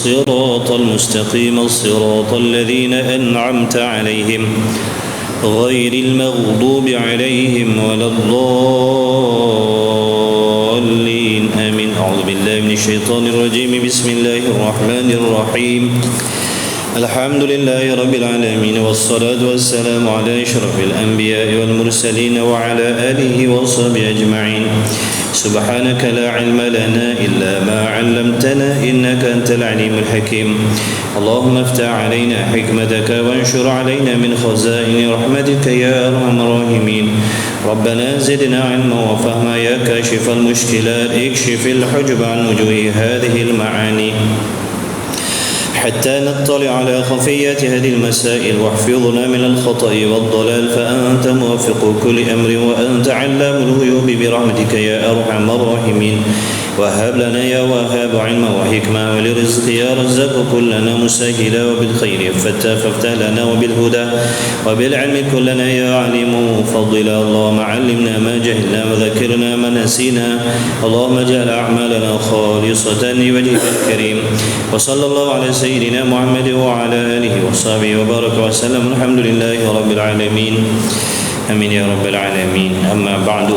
الصراط المستقيم الصراط الذين أنعمت عليهم غير المغضوب عليهم ولا الضالين آمين. أعوذ بالله من الشيطان الرجيم. بسم الله الرحمن الرحيم. الحمد لله رب العالمين والصلاة والسلام على أشرف الأنبياء والمرسلين وعلى آله وصحبه أجمعين. سبحانك لا علم لنا إلا ما علمتنا إنك أنت العليم الحكيم. اللهم افتح علينا حكمتك وانشر علينا من خزائن رحمتك يا أرحم الراحمين. ربنا زدنا علما وفهما يا كاشف المشكلات اكشف الحجب عن وجوه هذه المعاني حتى نطلع على خفيات هذه المسائل واحفظنا من الخطأ والضلال فأنت موفق كل أمر وأنت علام الغيوب برحمتك يا أرحم الراحمين. وهب لنا يا وهاب علما وحكمة ولرزق يا رزاق كلنا مسهلا وبالخير فافتح لنا وبالهدى وبالعلم كلنا يا عليم مفضلا. اللهم علمنا ما جهلنا وذكرنا ما نسينا. اللهم اجعل أعمالنا خالصة لوجهك الكريم. وصلى الله على سيدنا محمد وعلى آله وصحبه وبارك وسلم. الحمد لله رب العالمين. آمين يا رب العالمين. أما بعد.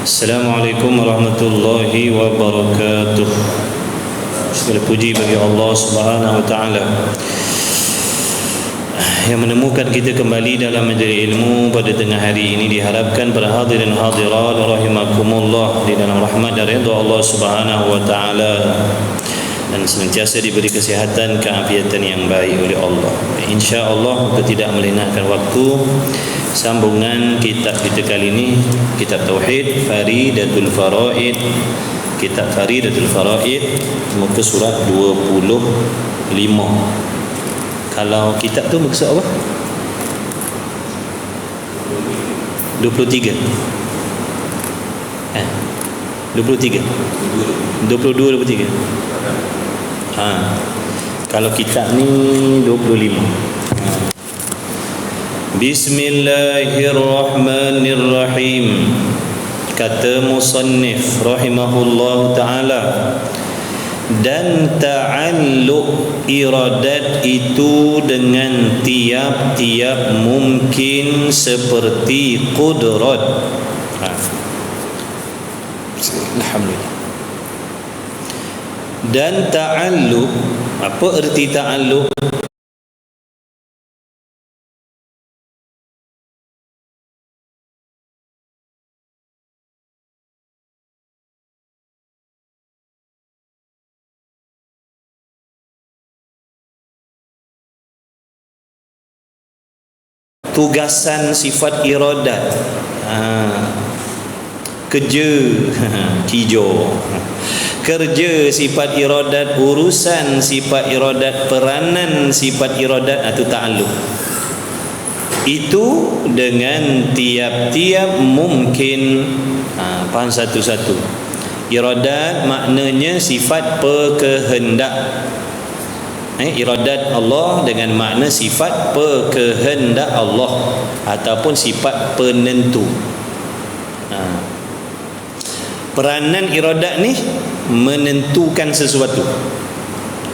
Assalamualaikum warahmatullahi wabarakatuh. Segala puji bagi Allah Subhanahu wa taala yang menemukan kita kembali dalam majlis ilmu pada tengah hari ini. Diharapkan para hadirin hadirat rahimakumullah di dalam rahmat dan ridha Allah Subhanahu wa taala dan senantiasa diberi kesihatan, keafiatan yang baik oleh Allah. Insya-Allah untuk tidak melengahkan waktu, sambungan kitab kita kali ini, kitab Tauhid Faridatul Faraid. Kitab Faridatul Faraid, muka surat 25. Kalau kitab tu muka surat apa? 23. 23. 22 23. Kalau kitab ni 25. Bismillahirrahmanirrahim. Kata musannif rahimahullah ta'ala, dan ta'alluq iradat itu dengan tiap-tiap mungkin seperti qudrat. Alhamdulillah. Dan ta'alluq, apa erti ta'alluq? Tugasan sifat iradat, kerja hijau, kerja sifat iradat, urusan sifat iradat, peranan sifat iradat, itu ta'alluq. Itu dengan tiap-tiap mungkin. Faham satu-satu. Iradat maknanya sifat pekehendak. Iradat Allah dengan makna sifat pekehendak Allah ataupun sifat penentu. Peranan iradat ni menentukan sesuatu,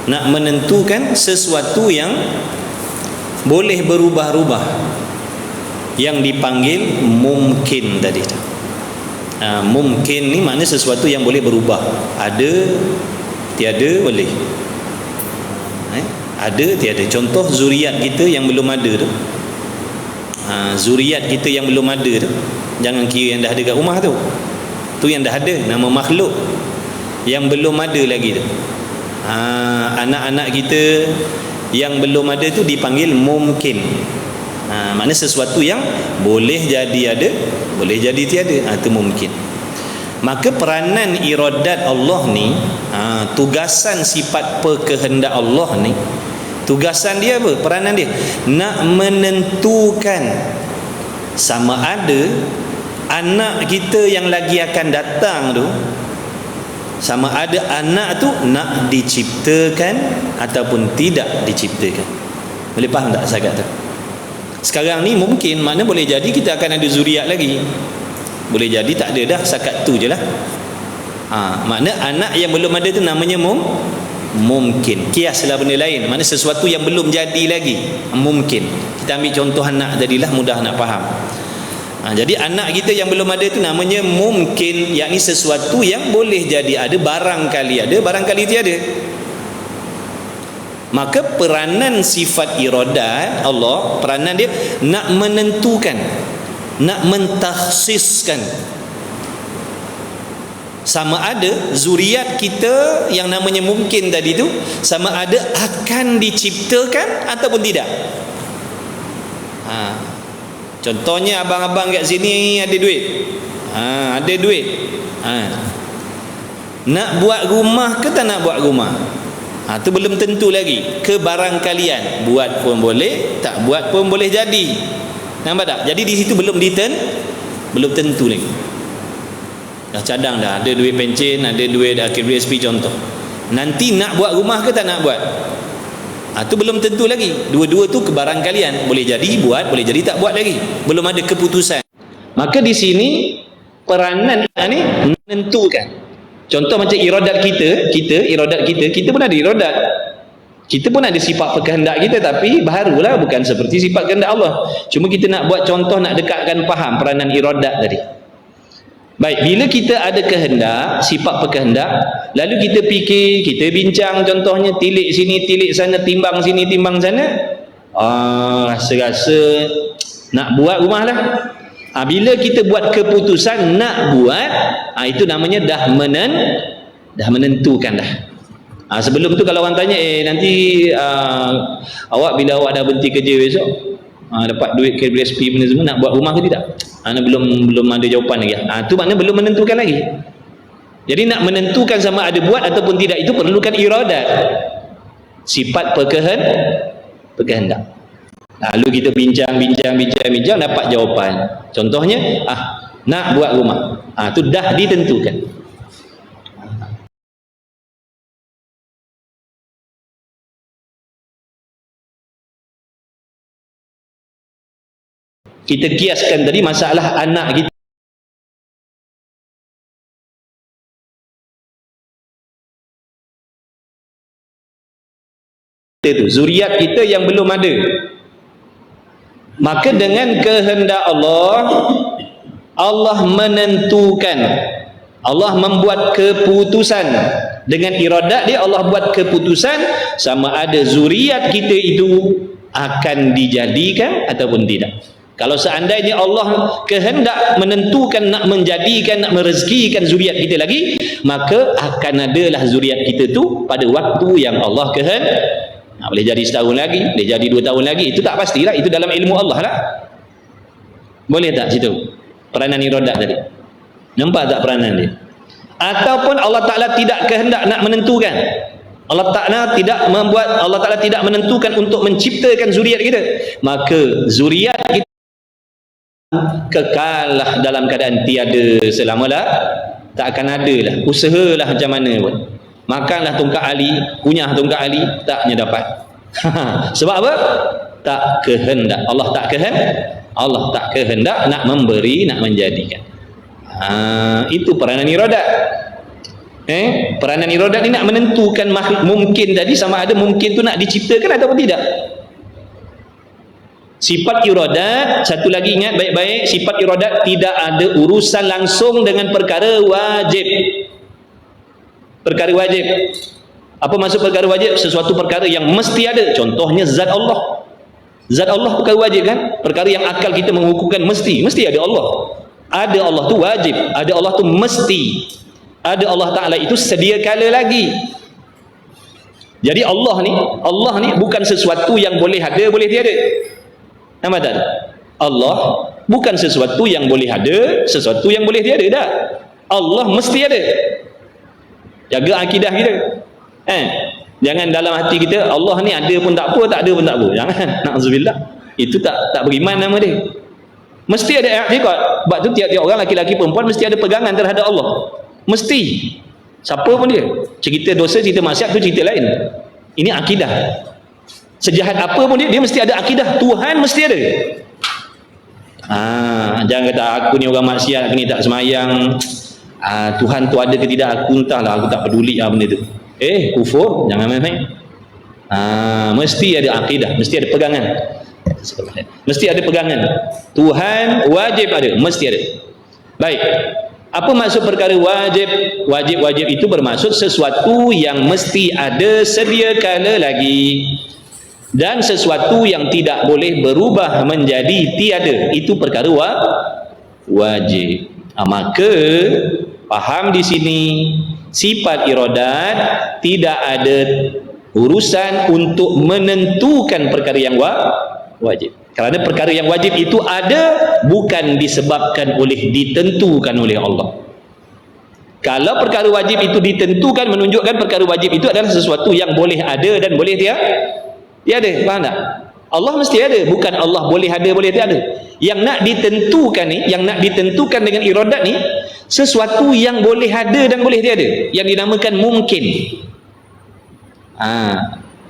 nak menentukan sesuatu yang boleh berubah-ubah, yang dipanggil mungkin tadi. Mungkin ni makna sesuatu yang boleh berubah, ada tiada boleh, ada tiada. Contoh zuriat kita yang belum ada tu, zuriat kita yang belum ada tu, jangan kira yang dah ada kat rumah tu, tu yang dah ada, nama makhluk yang belum ada lagi tu. Anak-anak kita yang belum ada tu dipanggil mungkin. Makna sesuatu yang boleh jadi ada, boleh jadi tiada, itu mungkin. Maka peranan iradat Allah ni, tugasan sifat pekehendak Allah ni, tugasan dia apa? Peranan dia nak menentukan sama ada anak kita yang lagi akan datang tu, sama ada anak tu nak diciptakan ataupun tidak diciptakan. Boleh faham tak saya kata? Sekarang ni mungkin makna boleh jadi kita akan ada zuriat lagi, boleh jadi tak ada dah, sakat tu je lah. Makna anak yang belum ada tu namanya mungkin. Kiaslah benda lain, maknanya sesuatu yang belum jadi lagi, mungkin. Kita ambil contoh anak tadilah, mudah nak faham. Jadi anak kita yang belum ada itu namanya mungkin, yakni sesuatu yang boleh jadi ada, barangkali tiada. Maka peranan sifat iradat Allah, peranan dia nak menentukan, nak mentakhsiskan, sama ada zuriat kita yang namanya mungkin tadi tu sama ada akan diciptakan ataupun tidak. Contohnya abang-abang kat sini ada duit. Ada duit. Nak buat rumah ke tak nak buat rumah? Tu belum tentu lagi. Kebarangkalian, buat pun boleh, tak buat pun boleh jadi. Nampak tak? Jadi di situ belum tentu lagi. Dah cadang dah, ada duit pencen, ada duit akhir BSP contoh. Nanti nak buat rumah ke tak nak buat? Tu belum tentu lagi. Dua-dua tu kebarangkalian, boleh jadi buat, boleh jadi tak buat lagi. Belum ada keputusan. Maka di sini peranan ni menentukan. Contoh macam iradat kita pun ada iradat. Kita pun ada sifat kehendak kita, tapi barulah, bukan seperti sifat kehendak Allah. Cuma kita nak buat contoh, nak dekatkan faham peranan iradat tadi. Baik, bila kita ada kehendak, sifat berkehendak, lalu kita fikir, kita bincang, contohnya tilik sini, tilik sana, timbang sini, timbang sana, rasa-rasa nak buat rumah lah. Bila kita buat keputusan nak buat, itu namanya dah menentukan dah. Sebelum tu kalau orang tanya, nanti awak bila awak dah berhenti kerja besok, dapat duit KBSP benda semua, nak buat rumah ke tidak? Belum ada jawapan lagi. Tu maknanya belum menentukan lagi. Jadi nak menentukan sama ada buat ataupun tidak, itu perlukan iradat, sifat berkehendak. Lalu kita bincang, dapat jawapan. Contohnya, nak buat rumah. Tu dah ditentukan. Kita kiaskan tadi masalah anak kita. Itu zuriat kita yang belum ada. Maka dengan kehendak Allah menentukan, Allah membuat keputusan. Dengan iradat dia, Allah buat keputusan sama ada zuriat kita itu akan dijadikan ataupun tidak. Kalau seandainya Allah kehendak menentukan nak menjadikan, nak merezekikan zuriat kita lagi, maka akan adalah zuriat kita tu pada waktu yang Allah kehendak. Boleh jadi setahun lagi, boleh jadi 2 tahun lagi, itu tak pastilah, itu dalam ilmu Allah lah. Boleh tak situ peranan iradat tadi? Nampak tak peranan dia? Ataupun Allah Ta'ala tidak kehendak nak menentukan, Allah Ta'ala tidak menentukan untuk menciptakan zuriat kita, maka zuriat kita kekallah dalam keadaan tiada selamalah, tak akan ada lah. Usahalah macam mana pun, makanlah tongkat Ali, kunyah tongkat Ali, taknya dapat. Sebab apa? Tak kehendak Allah, tak kehendak nak memberi, nak menjadikan. Itu peranan iradat. Peranan iradat ni nak menentukan mungkin tadi, sama ada mungkin tu nak diciptakan ataupun tidak. Sifat iradat, satu lagi ingat baik-baik, sifat iradat tidak ada urusan langsung dengan perkara wajib. Perkara wajib. Apa maksud perkara wajib? Sesuatu perkara yang mesti ada. Contohnya zat Allah. Zat Allah perkara wajib kan? Perkara yang akal kita mengukuhkan mesti ada Allah. Ada Allah tu wajib, ada Allah tu mesti. Ada Allah Ta'ala itu sedia kala lagi. Jadi Allah ni bukan sesuatu yang boleh ada, boleh tiada. Nampak tak? Allah bukan sesuatu yang boleh ada, sesuatu yang boleh tiada dah. Allah mesti ada. Jaga akidah kita. Jangan dalam hati kita Allah ni ada pun tak apa, tak ada pun tak apa. Jangan. Na'udzubillah. Itu tak beriman nama dia. Mesti ada i'tiqad. Sebab tu tiap-tiap orang, laki-laki perempuan, mesti ada pegangan terhadap Allah. Mesti. Siapa pun dia. Cerita dosa, cerita maksiat tu cerita lain. Ini akidah. Sejahat apa pun dia mesti ada akidah. Tuhan mesti ada. Jangan kata aku ni orang maksiat, aku ni tak semayang, Tuhan tu ada ke tidak, aku entahlah, aku tak peduli benda tu. Kufur, jangan main-main. Mesti ada akidah, mesti ada pegangan. Mesti ada pegangan. Tuhan wajib ada, mesti ada. Baik. Apa maksud perkara wajib? Wajib itu bermaksud sesuatu yang mesti ada sedia kala lagi, dan sesuatu yang tidak boleh berubah menjadi tiada. Itu perkara wajib. Maka faham di sini, sifat iradat tidak ada urusan untuk menentukan perkara yang wajib. Kerana perkara yang wajib itu ada bukan disebabkan oleh, ditentukan oleh Allah. Kalau perkara wajib itu ditentukan, menunjukkan perkara wajib itu adalah sesuatu yang boleh ada dan boleh tiada. Faham tak? Allah mesti ada, bukan Allah boleh ada boleh tiada. Yang nak ditentukan ni, yang nak ditentukan dengan iradat ni, sesuatu yang boleh ada dan boleh tiada, yang dinamakan mungkin.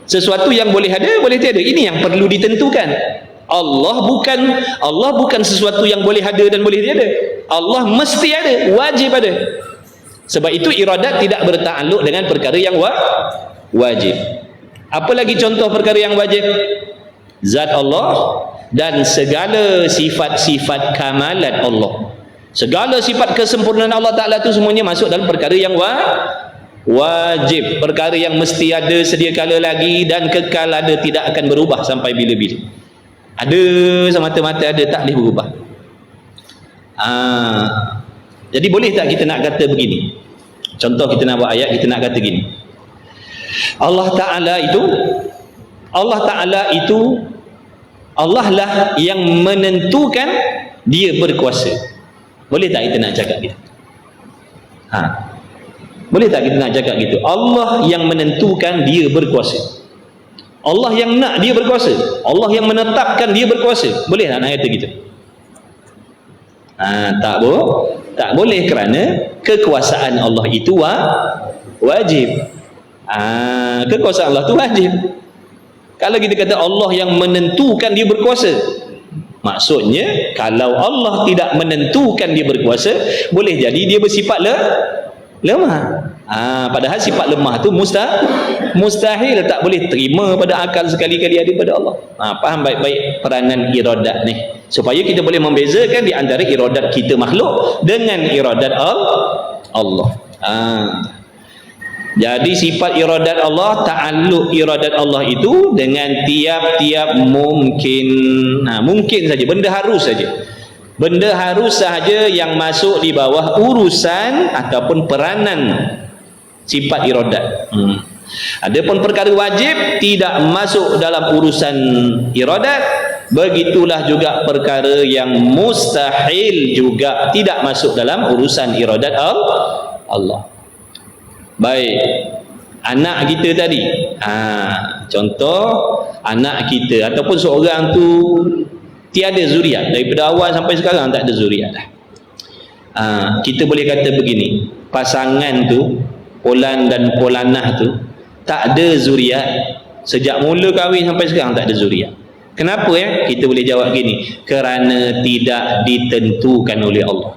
Sesuatu yang boleh ada boleh tiada, ini yang perlu ditentukan. Allah bukan sesuatu yang boleh ada dan boleh tiada. Allah mesti ada, wajib ada. Sebab itu iradat tidak bertakluk dengan perkara yang wajib. Apa lagi contoh perkara yang wajib? Zat Allah dan segala sifat-sifat kamalat Allah. Segala sifat kesempurnaan Allah Ta'ala itu semuanya masuk dalam perkara yang wajib. Perkara yang mesti ada sedia kala lagi dan kekal ada, tidak akan berubah sampai bila-bila. Ada semata-mata ada, tak boleh berubah. Jadi boleh tak kita nak kata begini? Contoh, kita nak buat ayat, kita nak kata gini. Allah Ta'ala itu Allah lah yang menentukan, dia berkuasa. Boleh tak kita nak cakap gitu? Boleh tak kita nak cakap gitu? Allah yang menentukan, dia berkuasa. Allah yang nak, dia berkuasa. Allah yang menetapkan, dia berkuasa. Boleh tak nak kata gitu? Tak boleh, kerana kekuasaan Allah itu wajib. Kekuasaan Allah itu wajib. Kalau kita kata Allah yang menentukan, dia berkuasa, maksudnya kalau Allah tidak menentukan dia berkuasa, boleh jadi dia bersifat lemah. Padahal sifat lemah tu mustahil, tak boleh terima pada akal, sekali-kali ada pada Allah. Faham baik-baik peranan iradat ni, supaya kita boleh membezakan di antara iradat kita makhluk dengan iradat Allah. Jadi sifat iradat Allah, ta'alluq iradat Allah itu dengan tiap-tiap mungkin. Mungkin saja, benda harus saja. Benda harus sahaja yang masuk di bawah urusan ataupun peranan sifat iradat. Adapun perkara wajib tidak masuk dalam urusan iradat. Begitulah juga perkara yang mustahil juga tidak masuk dalam urusan iradat Allah. Baik, anak kita tadi, contoh anak kita ataupun seorang tu tiada zuriat, daripada awal sampai sekarang tak ada zuriat dah. Kita boleh kata begini, pasangan tu, Polan dan Polanah tu, tak ada zuriat sejak mula kahwin sampai sekarang, tak ada zuriat. Kenapa ya? Kita boleh jawab gini, kerana tidak ditentukan oleh Allah.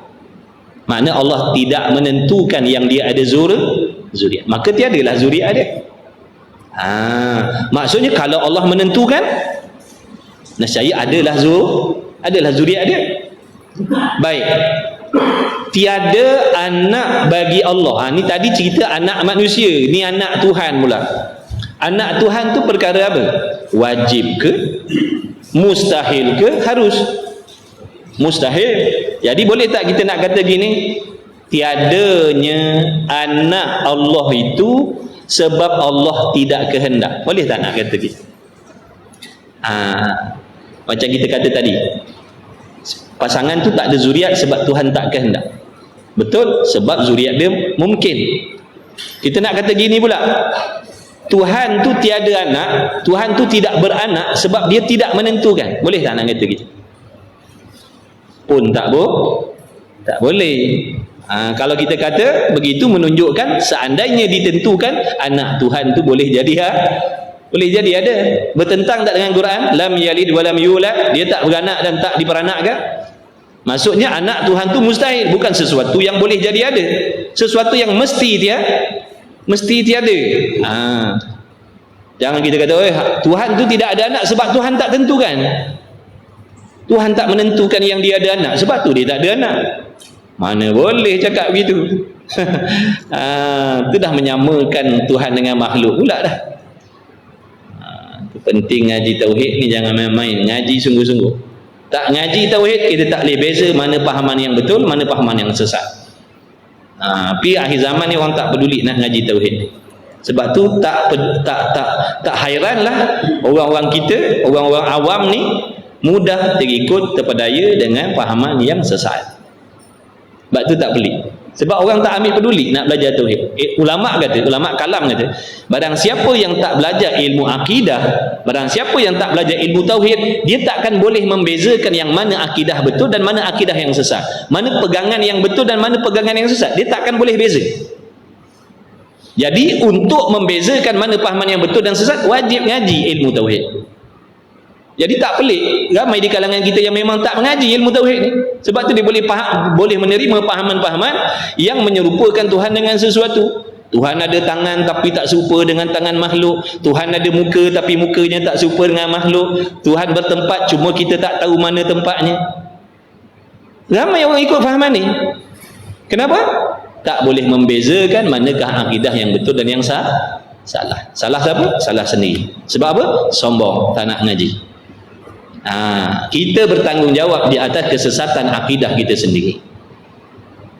Makna Allah tidak menentukan yang dia ada zuriat, maka tiadalah zuriat dia. Maksudnya kalau Allah menentukan, nescaya adalah zuriat dia. Baik, tiada anak bagi Allah. Ni tadi cerita anak manusia, ni anak Tuhan pula. Anak Tuhan tu perkara apa? Wajib ke? Mustahil ke? Harus? Mustahil. Jadi boleh tak kita nak kata gini, tiadanya anak Allah itu sebab Allah tidak kehendak? Boleh tak nak kata gitu? Macam kita kata tadi, pasangan tu tak ada zuriat sebab Tuhan tak kehendak. Betul, sebab zuriat dia mungkin. Kita nak kata gini pula, Tuhan tu tiada anak, Tuhan tu tidak beranak sebab dia tidak menentukan. Boleh tak nak kata gitu? Pun tak boleh. Kalau kita kata begitu, menunjukkan seandainya ditentukan, anak Tuhan tu boleh jadi ada. Bertentang tak dengan Quran? Lam yalid wa lam yulad, dia tak beranak dan tak diperanakkan. Maksudnya anak Tuhan tu mustahil, bukan sesuatu yang boleh jadi ada, sesuatu yang mesti tiada. Jangan kita kata Tuhan tu tidak ada anak sebab Tuhan tak tentukan. Tuhan tak menentukan yang dia ada anak, sebab tu dia tak ada anak. Mana boleh cakap begitu. Itu dah menyamakan Tuhan dengan makhluk pula dah. Penting ngaji tauhid ni jangan main-main, ngaji sungguh-sungguh. Tak ngaji tauhid kita tak boleh beza mana pahaman yang betul, mana pahaman yang sesat. Tapi akhir zaman ni orang tak peduli nak ngaji tauhid. Sebab tu tak hairanlah orang-orang kita, orang-orang awam ni mudah terikut terpedaya dengan pahaman yang sesat. Sebab tu tak pelik. Sebab orang tak ambil peduli nak belajar tauhid. Ulama kalam kata, barang siapa yang tak belajar ilmu akidah, barang siapa yang tak belajar ilmu tauhid, dia takkan boleh membezakan yang mana akidah betul dan mana akidah yang sesat, mana pegangan yang betul dan mana pegangan yang sesat. Dia takkan boleh beza. Jadi untuk membezakan mana pahaman yang betul dan sesat, wajib ngaji ilmu tauhid. Jadi tak pelik ramai di kalangan kita yang memang tak mengaji ilmu tauhid ni. Sebab tu dia boleh menerima pahaman-pahaman yang menyerupakan Tuhan dengan sesuatu. Tuhan ada tangan tapi tak serupa dengan tangan makhluk. Tuhan ada muka tapi mukanya tak serupa dengan makhluk. Tuhan bertempat cuma kita tak tahu mana tempatnya. Ramai orang ikut fahaman ni. Kenapa? Tak boleh membezakan manakah akidah yang betul dan yang salah. Salah siapa? Salah sendiri. Sebab apa? Sombong, tak nak ngaji. Kita bertanggungjawab di atas kesesatan akidah kita sendiri.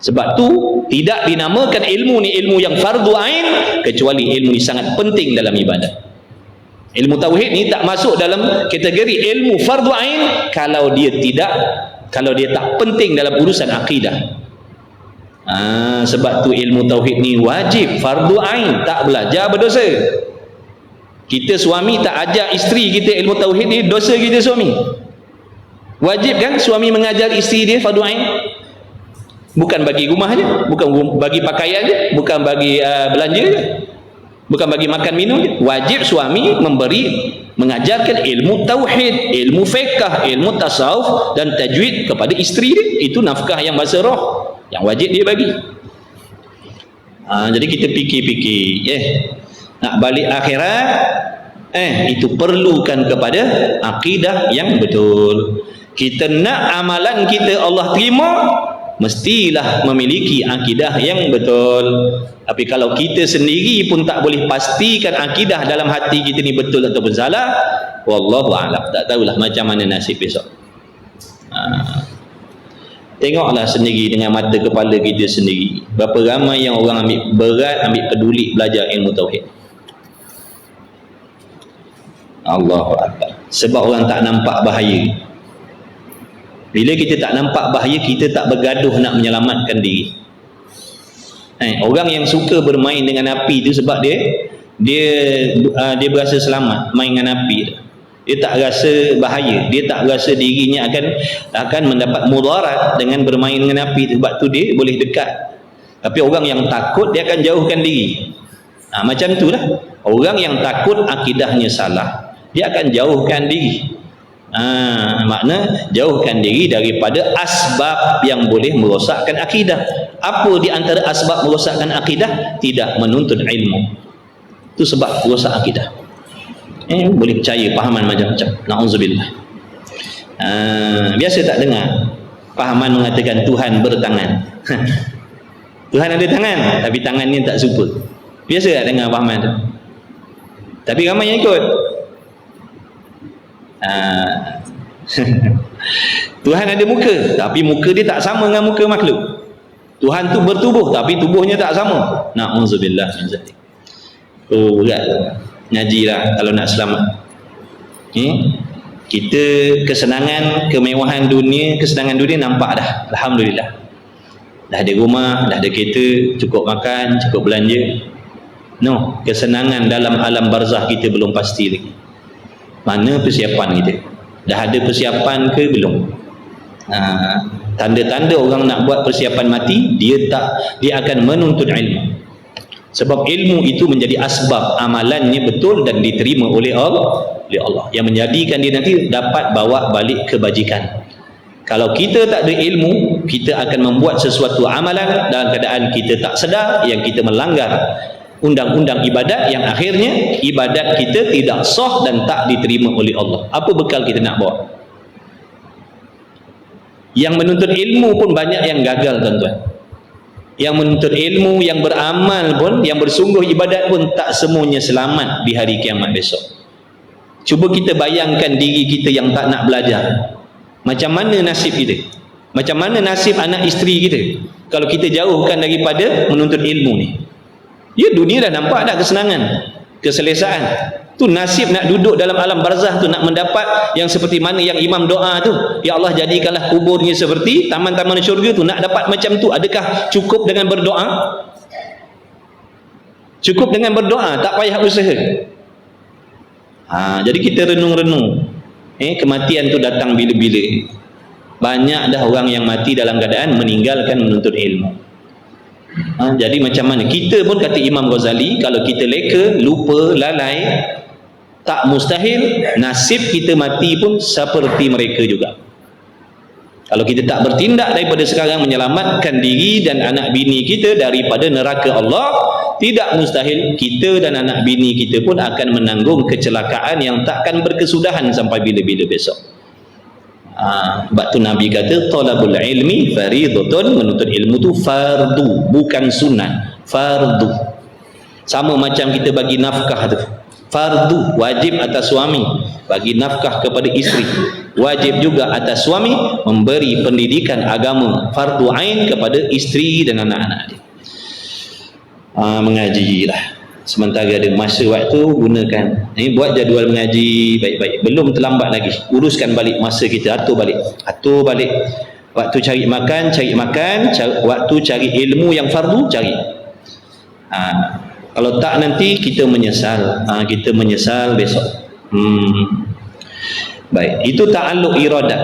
Sebab tu tidak dinamakan ilmu ni ilmu yang fardu ain, kecuali ilmu ni sangat penting dalam ibadah. Ilmu tauhid ni tak masuk dalam kategori ilmu fardu ain kalau dia tak penting dalam urusan akidah. Sebab tu ilmu tauhid ni wajib fardu ain, tak belajar berdosa. Kita suami tak ajar isteri kita ilmu tauhid ni, dosa kita suami. Wajib kan suami mengajar isteri dia fardu ain? Bukan bagi rumah je, bukan bagi pakaian je, bukan bagi belanja je, bukan bagi makan minum je. Wajib suami mengajarkan ilmu tauhid, ilmu fiqh, ilmu tasawuf dan tajwid kepada isteri dia. Itu nafkah yang bahasa roh yang wajib dia bagi. Jadi kita fikir-fikir, nak balik akhirat, itu perlukan kepada akidah yang betul. Kita nak amalan kita Allah terima, mestilah memiliki akidah yang betul. Tapi kalau kita sendiri pun tak boleh pastikan akidah dalam hati kita ni betul ataupun salah, wallahu a'lam, tak tahulah macam mana nasib besok. Tengoklah sendiri dengan mata kepala kita sendiri, berapa ramai yang orang ambil peduli belajar ilmu tauhid. Allahu Akbar. Sebab orang tak nampak bahaya. Bila kita tak nampak bahaya, kita tak bergaduh nak menyelamatkan diri. Orang yang suka bermain dengan api itu sebab dia berasa selamat main dengan api. Dia tak rasa bahaya, dia tak rasa dirinya akan mendapat mudarat dengan bermain dengan api. Sebab tu dia boleh dekat. Tapi orang yang takut, dia akan jauhkan diri. Macam itulah orang yang takut akidahnya salah, dia akan jauhkan diri. Makna jauhkan diri daripada asbab yang boleh merosakkan akidah. Apa di antara asbab merosakkan akidah? Tidak menuntut ilmu. Itu sebab merosak akidah. Boleh percaya pahaman macam-macam. Na'udzubillah. Biasa tak dengar pahaman mengatakan Tuhan bertangan. Tuhan ada tangan, tapi tangannya tak serupa. Biasa tak dengar pahaman tu? Tapi ramai yang ikut. Tuhan ada muka, tapi muka dia tak sama dengan muka makhluk. Tuhan tu bertubuh, tapi tubuhnya tak sama. Na'udzubillah min zalik. Berat ngajilah kalau nak selamat. Kita kesenangan, kemewahan dunia, kesenangan dunia nampak dah, alhamdulillah. Dah ada rumah, dah ada kereta, cukup makan, cukup belanja. No, kesenangan dalam alam barzah kita belum pasti lagi. Mana persiapan kita? Dah ada persiapan ke belum? Tanda-tanda orang nak buat persiapan mati, dia akan menuntut ilmu. Sebab ilmu itu menjadi asbab amalannya betul dan diterima oleh Allah, yang menjadikan dia nanti dapat bawa balik kebajikan. Kalau kita tak ada ilmu, kita akan membuat sesuatu amalan dalam keadaan kita tak sedar, yang kita melanggar undang-undang ibadat, yang akhirnya ibadat kita tidak sah dan tak diterima oleh Allah. Apa bekal kita nak bawa? Yang menuntut ilmu pun banyak yang gagal, tuan-tuan. Yang menuntut ilmu, yang beramal pun, yang bersungguh ibadat pun tak semuanya selamat di hari kiamat besok. Cuba kita bayangkan diri kita yang tak nak belajar. Macam mana nasib kita? Macam mana nasib anak isteri kita kalau kita jauhkan daripada menuntut ilmu ni? Ya, dunia dah nampak dah kesenangan, keselesaan. Tu nasib nak duduk dalam alam barzah tu, nak mendapat yang seperti mana yang imam doa tu, ya Allah jadikanlah kuburnya seperti taman-taman syurga tu. Nak dapat macam tu, adakah cukup dengan berdoa? Cukup dengan berdoa, tak payah usaha. Jadi kita renung-renung. Kematian tu datang bila-bila. Banyak dah orang yang mati dalam keadaan meninggalkan menuntut ilmu. Jadi macam mana? Kita pun kata Imam Ghazali, kalau kita leka, lupa, lalai, tak mustahil nasib kita mati pun seperti mereka juga. Kalau kita tak bertindak daripada sekarang menyelamatkan diri dan anak bini kita daripada neraka Allah, tidak mustahil kita dan anak bini kita pun akan menanggung kecelakaan yang takkan berkesudahan sampai bila-bila besok. Sebab tu Nabi kata talabul ilmi faridatun, menuntut ilmu tu fardu, bukan sunat, fardu. Sama macam kita bagi nafkah tu, fardu, wajib atas suami bagi nafkah kepada isteri, wajib juga atas suami memberi pendidikan agama fardu ain kepada isteri dan anak-anak dia. Mengajilah sementara ada masa waktu, gunakan. Buat jadual mengaji baik-baik, belum terlambat lagi. Uruskan balik masa kita, atur balik. Waktu cari makan, waktu cari ilmu yang fardu, cari. Kalau tak nanti kita menyesal. Kita menyesal besok. Baik, itu ta'alluq iradat.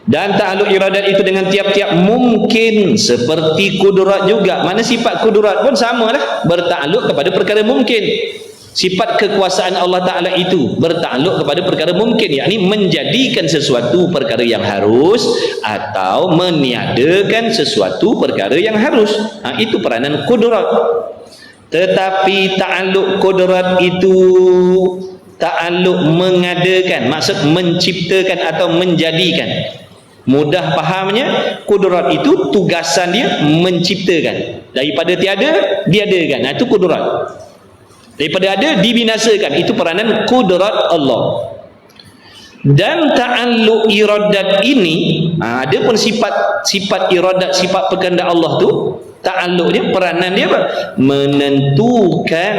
Dan ta'alluq iradat itu dengan tiap-tiap mungkin seperti kudurat juga. Mana sifat kudurat pun samalah, bertakluk kepada perkara mungkin. Sifat kekuasaan Allah Ta'ala itu bertakluk kepada perkara mungkin, yakni menjadikan sesuatu perkara yang harus atau meniadakan sesuatu perkara yang harus. Itu peranan kudurat. Tetapi ta'alluq kudurat itu ta'alluq mengadakan, maksud menciptakan atau menjadikan. Mudah fahamnya, kudurat itu tugasan dia menciptakan. Daripada tiada, diadakan. Itu kudurat. Daripada ada, dibinasakan. Itu peranan kudurat Allah. Dan ta'alluq iradat ini, ada pun sifat iradat, sifat berkehendak Allah tu, ta'alluq dia, peranan dia apa? Menentukan.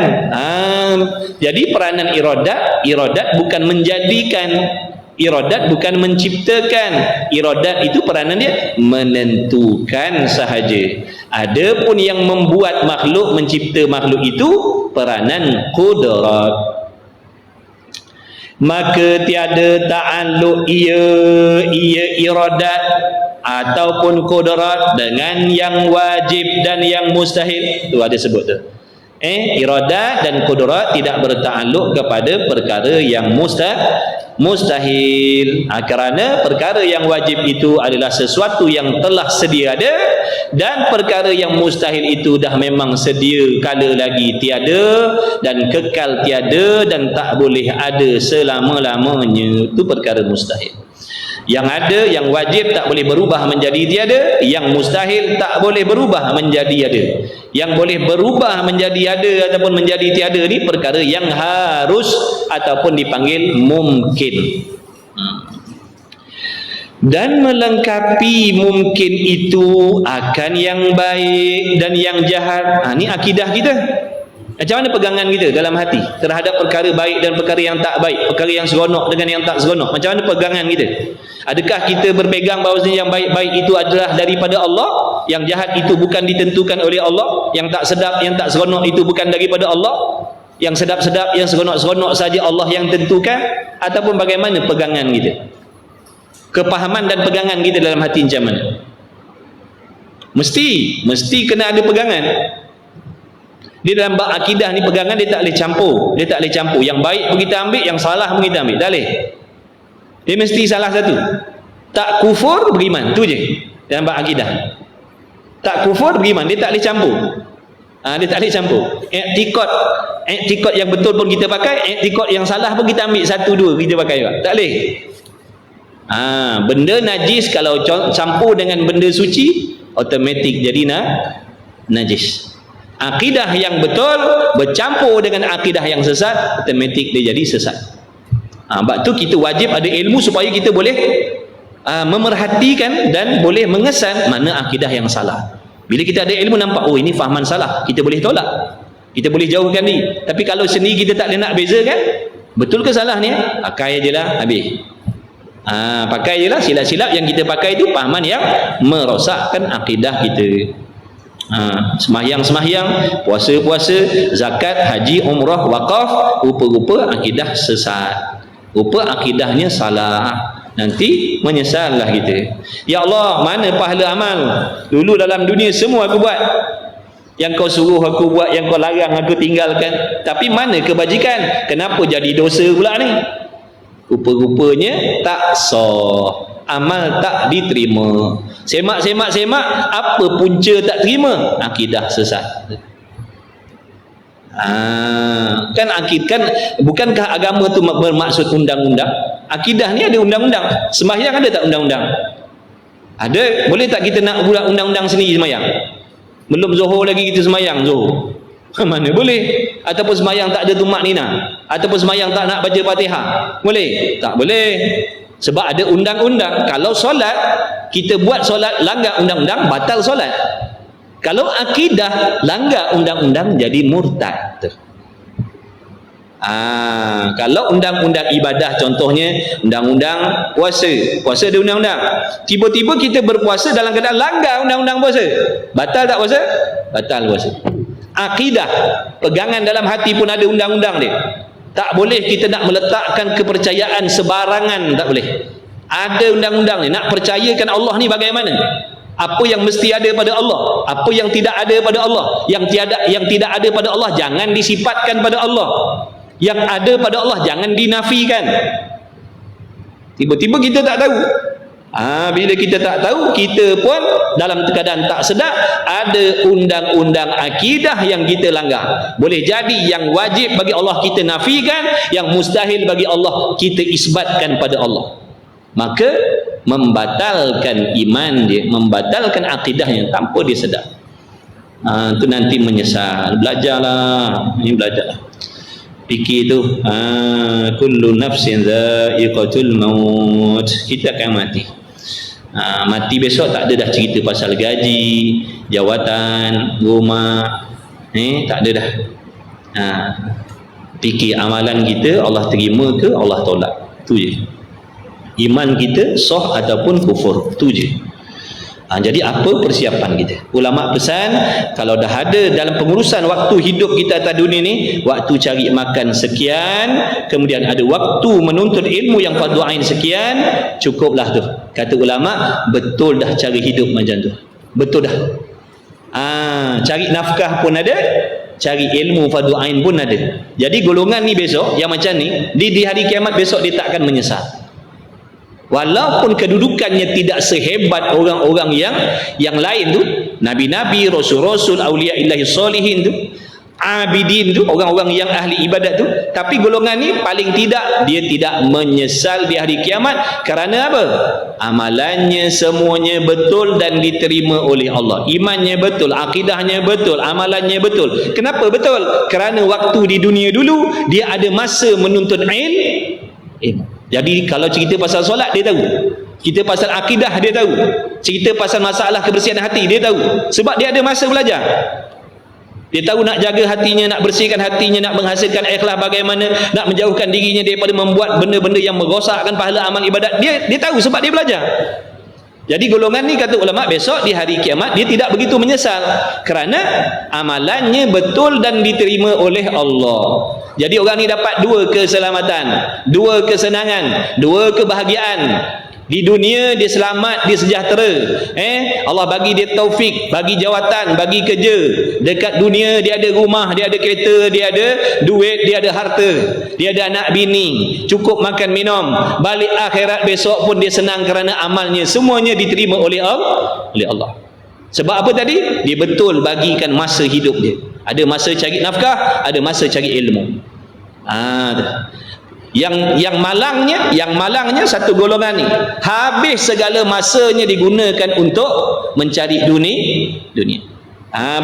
Jadi peranan iradat bukan menjadikan, iradat bukan menciptakan. Iradat itu peranan dia menentukan sahaja. Adapun yang membuat makhluk, mencipta makhluk itu peranan qudrat. Maka tiada ta'alluq ia iradat ataupun qudrat dengan yang wajib dan yang mustahil. Tu ada sebut tu. Iradat dan qudrat tidak berta'alluq kepada perkara yang mustahil. Kerana perkara yang wajib itu adalah sesuatu yang telah sedia ada, dan perkara yang mustahil itu dah memang sedia kala lagi tiada dan kekal tiada dan tak boleh ada selama-lamanya. Itu perkara mustahil. Yang ada, yang wajib tak boleh berubah menjadi tiada, yang mustahil tak boleh berubah menjadi ada. Yang boleh berubah menjadi ada ataupun menjadi tiada ni perkara yang harus ataupun dipanggil mungkin. Dan melengkapi mungkin itu akan yang baik dan yang jahat. Ni akidah kita. Macam mana pegangan kita dalam hati terhadap perkara baik dan perkara yang tak baik, perkara yang seronok dengan yang tak seronok? Macam mana pegangan kita? Adakah kita berpegang bahawasanya yang baik-baik itu adalah daripada Allah, yang jahat itu bukan ditentukan oleh Allah, yang tak sedap, yang tak seronok itu bukan daripada Allah, yang sedap-sedap, yang seronok-seronok saja Allah yang tentukan? Ataupun bagaimana pegangan kita? Kepahaman dan pegangan kita dalam hati macam mana? Mesti kena ada pegangan. Di dalam bab akidah ni pegangan dia tak boleh campur. Yang baik pun kita ambil, yang salah pun kita ambil. Tak boleh. Dia mesti salah satu. Tak kufur beriman, tu je dalam bab akidah. Tak kufur beriman, dia tak boleh campur. Dia tak boleh campur. I'tikad yang betul pun kita pakai, i'tikad yang salah pun kita ambil satu dua kita pakai juga. Tak boleh. Benda najis kalau campur dengan benda suci, automatik jadi najis. Akidah yang betul bercampur dengan akidah yang sesat, automatik dia jadi sesat. Sebab tu kita wajib ada ilmu supaya kita boleh memerhatikan dan boleh mengesan mana akidah yang salah. Bila kita ada ilmu nampak, oh ini fahaman salah, kita boleh tolak, kita boleh jauhkan diri. Tapi kalau sendiri kita tak boleh nak bezakan betul ke salah ni, pakai je lah, habis. Pakai je lah, silap-silap yang kita pakai itu fahaman yang merosakkan akidah kita. Sembahyang, puasa-puasa, zakat, haji, umrah, wakaf, rupa-rupa akidah sesat, rupa akidahnya salah. Nanti menyesallah kita. Ya Allah, mana pahala amal? Dulu dalam dunia semua aku buat. Yang kau suruh aku buat, yang kau larang aku tinggalkan. Tapi mana kebajikan? Kenapa jadi dosa pula ni? Rupa-rupanya tak sah. Amal tak diterima. Semak, apa punca tak terima? Akidah sesat. Kan bukankah agama tu bermaksud undang-undang? Akidah ni ada undang-undang. Sembahyang ada tak undang-undang? Ada. Boleh tak kita nak buat undang-undang sendiri sembahyang? Belum zuhur lagi kita sembahyang zuhur. Mana boleh? Ataupun sembahyang tak ada tumak nina, ataupun sembahyang tak nak baca Fatihah, boleh? Tak boleh. Sebab ada undang-undang. Kalau solat, kita buat solat langgar undang-undang, batal solat. Kalau akidah langgar undang-undang, jadi murtad. Kalau undang-undang ibadah, contohnya undang-undang puasa ada undang-undang. Tiba-tiba kita berpuasa dalam keadaan langgar undang-undang puasa, batal tak puasa? Batal puasa. Akidah, pegangan dalam hati pun ada undang-undang dia. Tak boleh kita nak meletakkan kepercayaan sebarangan, tak boleh. Ada undang-undang ni. Nak percayakan Allah ni bagaimana? Apa yang mesti ada pada Allah, apa yang tidak ada pada Allah. Yang tidak ada pada Allah jangan disifatkan pada Allah. Yang ada pada Allah jangan dinafikan. Tiba-tiba kita tak tahu. Bila kita tak tahu, kita pun dalam keadaan tak sedar ada undang-undang akidah yang kita langgar. Boleh jadi yang wajib bagi Allah kita nafikan, yang mustahil bagi Allah kita isbatkan pada Allah. Maka membatalkan iman dia, membatalkan akidahnya tanpa dia sedar. Itu nanti menyesal. Belajarlah, ini belajarlah. Fikir tu, kullu nafsin dha'iqatul maut. Kita akan mati. Mati besok tak ada dah cerita pasal gaji, jawatan, rumah. Tak ada dah. Fikir amalan kita Allah terima ke Allah tolak. Tu je. Iman kita sah ataupun kufur. Tu je. Jadi apa persiapan kita? Ulama pesan, kalau dah ada dalam pengurusan waktu hidup kita atas dunia ni, waktu cari makan sekian, kemudian ada waktu menuntut ilmu yang fardu ain sekian, cukuplah tu. Kata ulama, betul dah cari hidup macam tu. Betul dah. Cari nafkah pun ada, cari ilmu fardu ain pun ada. Jadi golongan ni besok yang macam ni, di hari kiamat besok dia tak akan menyesal. Walaupun kedudukannya tidak sehebat orang-orang yang lain tu, nabi-nabi, rasul-rasul, aulia illahi solihin tu, abidin tu, orang-orang yang ahli ibadat tu, tapi golongan ni paling tidak dia tidak menyesal di hari kiamat. Kerana apa? Amalannya semuanya betul dan diterima oleh Allah. Imannya betul, akidahnya betul, amalannya betul. Kenapa betul? Kerana waktu di dunia dulu dia ada masa menuntut ilmu. Jadi kalau cerita pasal solat dia tahu, cerita pasal akidah dia tahu, cerita pasal masalah kebersihan hati dia tahu. Sebab dia ada masa belajar. Dia tahu nak jaga hatinya, nak bersihkan hatinya, nak menghasilkan ikhlas bagaimana, nak menjauhkan dirinya daripada membuat benda-benda yang merosakkan pahala amal ibadat. Dia tahu sebab dia belajar. Jadi golongan ni kata ulama besok di hari kiamat dia tidak begitu menyesal kerana amalannya betul dan diterima oleh Allah. Jadi orang ni dapat dua keselamatan, dua kesenangan, dua kebahagiaan. Di dunia dia selamat, dia sejahtera. Allah bagi dia taufik, bagi jawatan, bagi kerja. Dekat dunia dia ada rumah, dia ada kereta, dia ada duit, dia ada harta, dia ada anak bini, cukup makan minum. Balik akhirat besok pun dia senang kerana amalnya semuanya diterima oleh Allah. Sebab apa tadi? Dia betul bagikan masa hidup dia. Ada masa cari nafkah, ada masa cari ilmu. Yang malangnya satu golongan ni habis segala masanya digunakan untuk mencari dunia.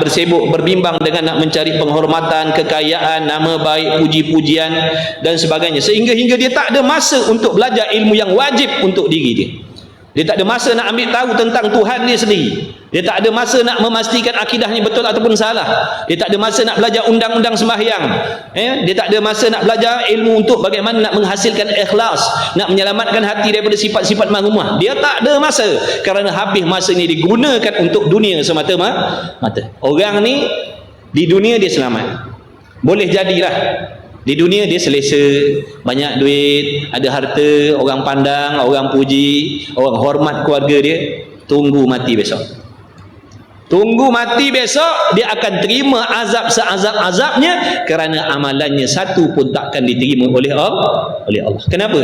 Bersibuk berbimbang dengan nak mencari penghormatan, kekayaan, nama baik, puji-pujian dan sebagainya, sehingga dia tak ada masa untuk belajar ilmu yang wajib untuk diri dia. Dia tak ada masa nak ambil tahu tentang Tuhan dia sendiri. Dia tak ada masa nak memastikan akidahnya betul ataupun salah. Dia tak ada masa nak belajar undang-undang sembahyang. Dia tak ada masa nak belajar ilmu untuk bagaimana nak menghasilkan ikhlas, nak menyelamatkan hati daripada sifat-sifat mazmumah. Dia tak ada masa kerana habis masanya digunakan untuk dunia semata-mata. Orang ni di dunia dia selamat. Boleh jadilah di dunia dia selesa, banyak duit, ada harta, orang pandang, orang puji, orang hormat keluarga dia. Tunggu mati besok. Dia akan terima azab seazab-azabnya kerana amalannya satu pun takkan diterima oleh Allah. Kenapa?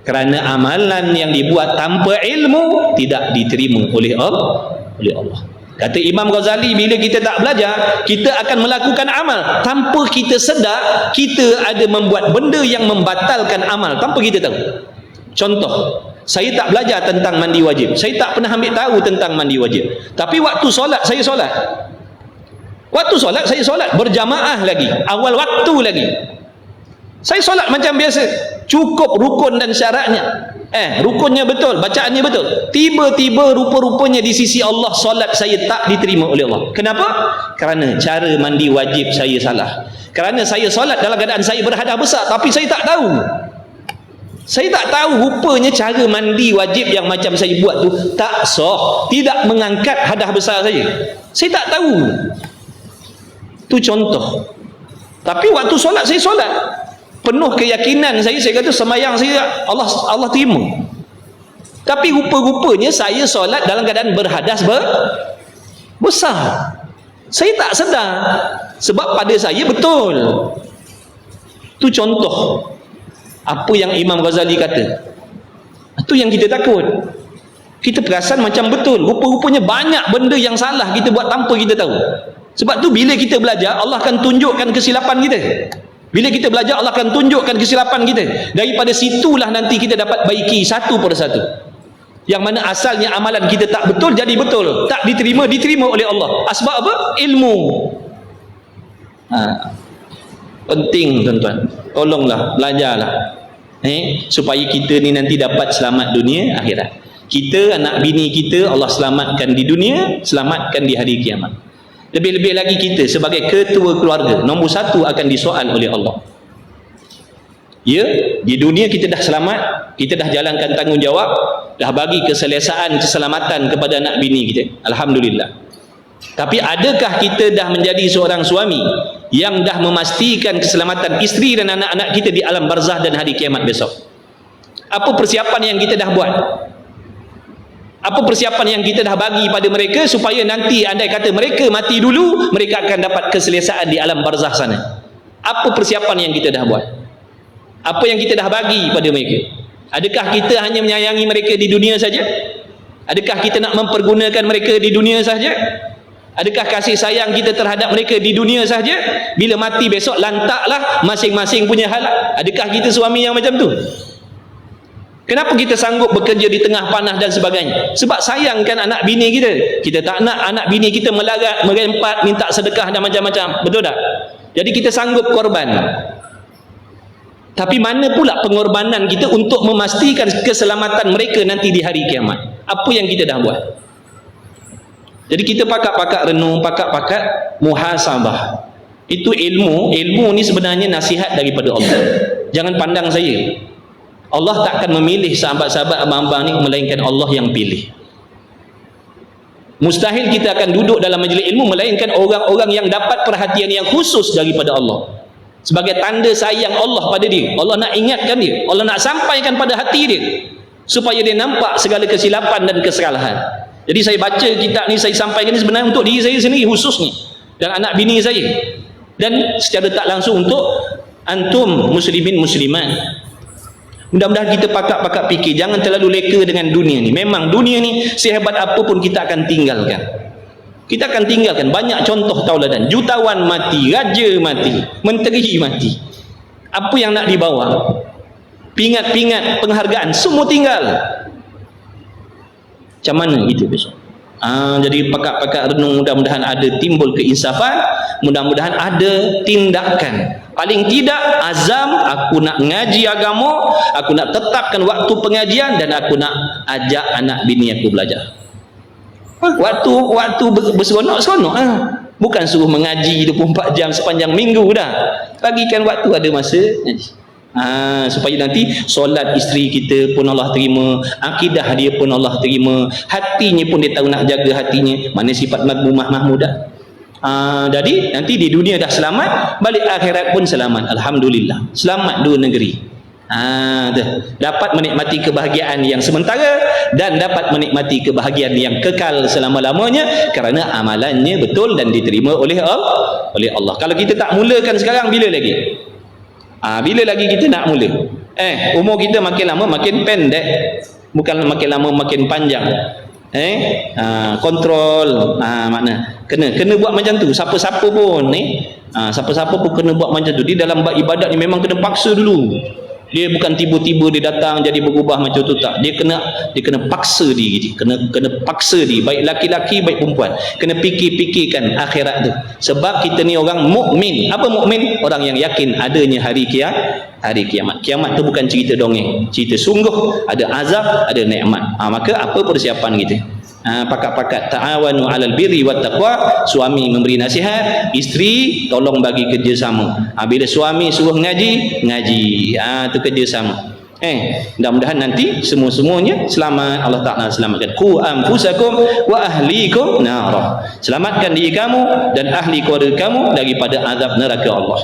Kerana amalan yang dibuat tanpa ilmu tidak diterima oleh Allah. Kata Imam Ghazali, bila kita tak belajar, kita akan melakukan amal tanpa kita sedar kita ada membuat benda yang membatalkan amal tanpa kita tahu. Contoh, saya tak belajar tentang mandi wajib. Saya tak pernah ambil tahu tentang mandi wajib. Tapi waktu solat, saya solat. Saya solat berjamaah lagi, awal waktu lagi. Saya solat macam biasa, cukup rukun dan syaratnya. Rukunnya betul, bacaannya betul. Tiba-tiba rupa-rupanya di sisi Allah solat saya tak diterima oleh Allah. Kenapa? Kerana cara mandi wajib saya salah. Kerana saya solat dalam keadaan saya berhadas besar, tapi saya tak tahu. Saya tak tahu rupanya cara mandi wajib yang macam saya buat tu tak sah, tidak mengangkat hadas besar saya. Saya tak tahu. Tu contoh. Tapi waktu solat saya solat penuh keyakinan saya kata sembahyang saya Allah terima. Tapi rupa-rupanya saya solat dalam keadaan berhadas besar. Saya tak sedar sebab pada saya betul. Tu contoh apa yang Imam Ghazali kata. Itu yang kita takut. Kita perasan macam betul, rupa-rupanya banyak benda yang salah kita buat tanpa kita tahu. Sebab tu bila kita belajar, Allah akan tunjukkan kesilapan kita. Bila kita belajar, Allah akan tunjukkan kesilapan kita. Daripada situlah nanti kita dapat baiki satu persatu. Yang mana asalnya amalan kita tak betul jadi betul, tak diterima oleh Allah. Sebab apa? Ilmu. Penting tuan-tuan, tolonglah belajarlah supaya kita ni nanti dapat selamat dunia akhirat. Kita, anak bini kita Allah selamatkan di dunia, selamatkan di hari kiamat. Lebih-lebih lagi kita sebagai ketua keluarga, nombor satu akan disoal oleh Allah. Ya, di dunia kita dah selamat, kita dah jalankan tanggungjawab, dah bagi keselesaan, keselamatan kepada anak bini kita, alhamdulillah. Tapi adakah kita dah menjadi seorang suami yang dah memastikan keselamatan isteri dan anak-anak kita di alam barzah dan hari kiamat besok? Apa persiapan yang kita dah buat? Apa persiapan yang kita dah bagi pada mereka supaya nanti andai kata mereka mati dulu, mereka akan dapat keselesaan di alam barzah sana? Apa persiapan yang kita dah buat? Apa yang kita dah bagi pada mereka? Adakah kita hanya menyayangi mereka di dunia saja? Adakah kita nak mempergunakan mereka di dunia saja? Adakah kasih sayang kita terhadap mereka di dunia saja? Bila mati besok lantaklah masing-masing punya hal. Adakah kita suami yang macam tu? Kenapa kita sanggup bekerja di tengah panas dan sebagainya? Sebab sayangkan anak bini kita. Kita tak nak anak bini kita melarat, merempat, minta sedekah dan macam-macam. Betul tak? Jadi kita sanggup korban. Tapi mana pula pengorbanan kita untuk memastikan keselamatan mereka nanti di hari kiamat? Apa yang kita dah buat? Jadi kita pakak-pakak renung, pakak-pakak muhasabah. Itu ilmu ni sebenarnya nasihat daripada Allah. Jangan pandang saya. Allah takkan memilih sahabat-sahabat abang-abang ni, melainkan Allah yang pilih. Mustahil kita akan duduk dalam majlis ilmu melainkan orang-orang yang dapat perhatian yang khusus daripada Allah. Sebagai tanda sayang Allah pada dia. Allah nak ingatkan dia, Allah nak sampaikan pada hati dia supaya dia nampak segala kesilapan dan kesalahan. Jadi saya baca kitab ni, saya sampaikan ni sebenarnya untuk diri saya sendiri khususnya, dan anak bini saya, dan secara tak langsung untuk antum muslimin muslimat. Mudah-mudahan kita pakak-pakak fikir, jangan terlalu leka dengan dunia ni. Memang dunia ni sehebat apa pun kita akan tinggalkan. Kita akan tinggalkan. Banyak contoh tauladan. Jutawan mati, raja mati, menteri mati. Apa yang nak dibawa? Pingat-pingat penghargaan semua tinggal. Macam mana itu besok? Jadi pakak-pakak renung, mudah-mudahan ada timbul keinsafan, mudah-mudahan ada tindakan. Paling tidak azam, aku nak ngaji agama, aku nak tetapkan waktu pengajian, dan aku nak ajak anak bini aku belajar. Waktu berseronok-seronok, bukan suruh mengaji 24 jam sepanjang minggu dah. Bagikan waktu, ada masa ngaji. Supaya nanti solat isteri kita pun Allah terima, akidah dia pun Allah terima, hatinya pun dia tahu nak jaga hatinya, mana sifat magmumah mahmudah. Jadi nanti di dunia dah selamat, balik akhirat pun selamat. Alhamdulillah, selamat dua negeri. Dapat menikmati kebahagiaan yang sementara dan dapat menikmati kebahagiaan yang kekal selama-lamanya, kerana amalannya betul dan diterima oleh Allah. Kalau kita tak mulakan sekarang, bila lagi? Bila lagi kita nak mula? Umur kita makin lama makin pendek, bukan makin lama makin panjang. Kontrol, makna kena buat macam tu. Siapa-siapa pun siapa-siapa pun kena buat macam tu. Di dalam ibadat ni memang kena paksa dulu. Dia bukan tiba-tiba dia datang jadi berubah macam tu, tak. Dia kena paksa diri, kena paksa diri, baik laki-laki baik perempuan, kena fikir-fikirkan akhirat tu. Sebab kita ni orang mukmin. Apa mukmin? Orang yang yakin adanya hari kiamat. Kiamat tu bukan cerita dongeng, cerita sungguh. Ada azab, ada nikmat. Maka apa persiapan kita? Pakat-pakat ta'awanu 'alal birri wat taqwa. Suami memberi nasihat, isteri tolong bagi kerjasama. Bila suami suruh ngaji, tu kerjasama. Mudah-mudahan nanti semua-semuanya selamat. Allah Ta'ala selamatkan. Qu anfusakum wa ahlikum nara. Selamatkan diri kamu dan ahli keluarga kamu daripada azab neraka Allah.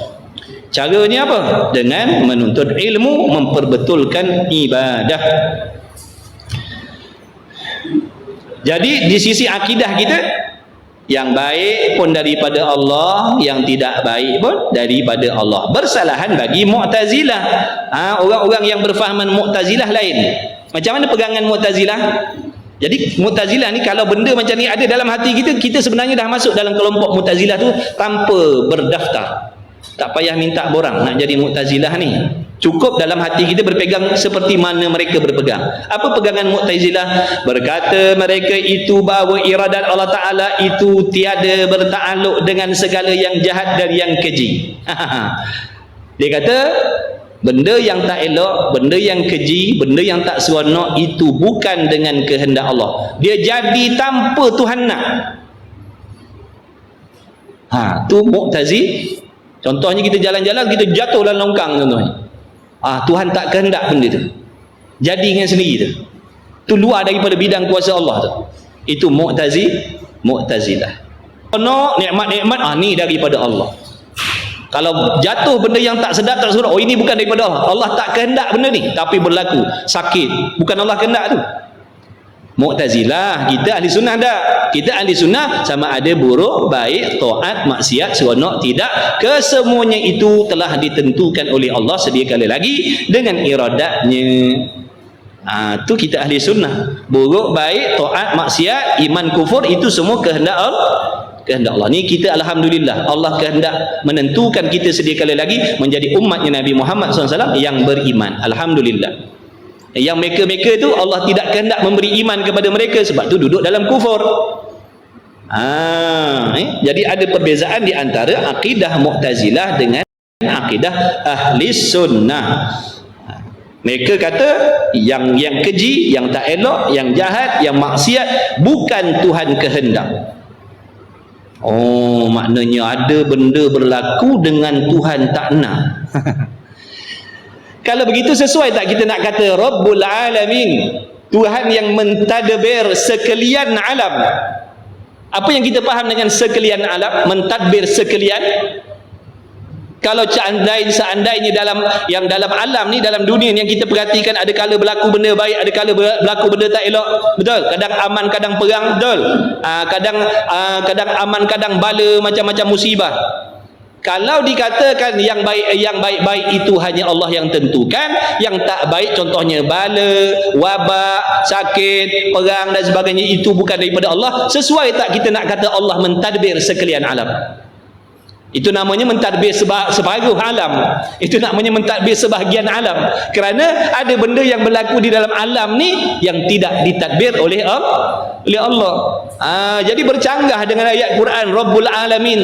Caranya apa? Dengan menuntut ilmu, memperbetulkan ibadah. Jadi di sisi akidah kita, yang baik pun daripada Allah, yang tidak baik pun daripada Allah. Bersalahan bagi Mu'tazilah. Orang-orang yang berfahaman Mu'tazilah lain. Macam mana pegangan Mu'tazilah? Jadi Mu'tazilah ni, kalau benda macam ni ada dalam hati kita, kita sebenarnya dah masuk dalam kelompok Mu'tazilah tu tanpa berdaftar. Tak payah minta borang nak jadi Mu'tazilah ni. Cukup dalam hati kita berpegang seperti mana mereka berpegang. Apa pegangan Mu'tazilah? Berkata mereka itu bahawa iradat Allah Ta'ala itu tiada bertakluk dengan segala yang jahat dan yang keji. Dia kata benda yang tak elok, benda yang keji, benda yang tak seronok itu bukan dengan kehendak Allah. Dia jadi tanpa Tuhan nak. Tu Mu'tazil. Contohnya kita jalan-jalan, kita jatuh dalam longkang contohnya. Tuhan tak kehendak benda tu, jadi dengan sendiri tu. Tu luar daripada bidang kuasa Allah tu. Itu Mu'tazilah. Nikmat-nikmat ni daripada Allah. Kalau jatuh benda yang tak sedap, tak suruh, ini bukan daripada Allah. Allah tak kehendak benda ni, tapi berlaku sakit, bukan Allah kehendak tu. Mu'tazilah. Kita ahli sunnah tak? Kita ahli sunnah sama ada buruk, baik, taat, maksiat, seronok, tidak. Kesemuanya itu telah ditentukan oleh Allah sedia kala lagi dengan iradatnya. Tu kita ahli sunnah. Buruk, baik, taat, maksiat, iman, kufur, itu semua kehendak Allah. Ni kita alhamdulillah, Allah kehendak menentukan kita sedia kala lagi menjadi umatnya Nabi Muhammad SAW yang beriman. Alhamdulillah. Yang mereka-mereka tu Allah tidak kehendak memberi iman kepada mereka, sebab tu duduk dalam kufur. Jadi ada perbezaan di antara akidah Mu'tazilah dengan akidah Ahli Sunnah. Mereka kata yang keji, yang tak elok, yang jahat, yang maksiat bukan Tuhan kehendak. Maknanya ada benda berlaku dengan Tuhan tak nak. Kalau begitu sesuai tak kita nak kata Rabbul Alamin, Tuhan yang mentadbir sekalian alam? Apa yang kita faham dengan sekalian alam, mentadbir sekalian? Kalau seandainya dalam alam ni, dalam dunia ni yang kita perhatikan, ada kala berlaku benda baik, ada kala berlaku benda tak elok, betul? Kadang aman, kadang perang, betul? Kadang aman, kadang bala, macam-macam musibah. Kalau dikatakan yang baik-baik itu hanya Allah yang tentukan, yang tak baik contohnya bala, wabak, sakit, perang dan sebagainya, itu bukan daripada Allah, sesuai tak kita nak kata Allah mentadbir sekalian alam? Itu namanya mentadbir separuh alam. Itu namanya mentadbir sebahagian alam. Kerana ada benda yang berlaku di dalam alam ni yang tidak ditadbir oleh Allah. Jadi bercanggah dengan ayat Quran Rabbul Alamin.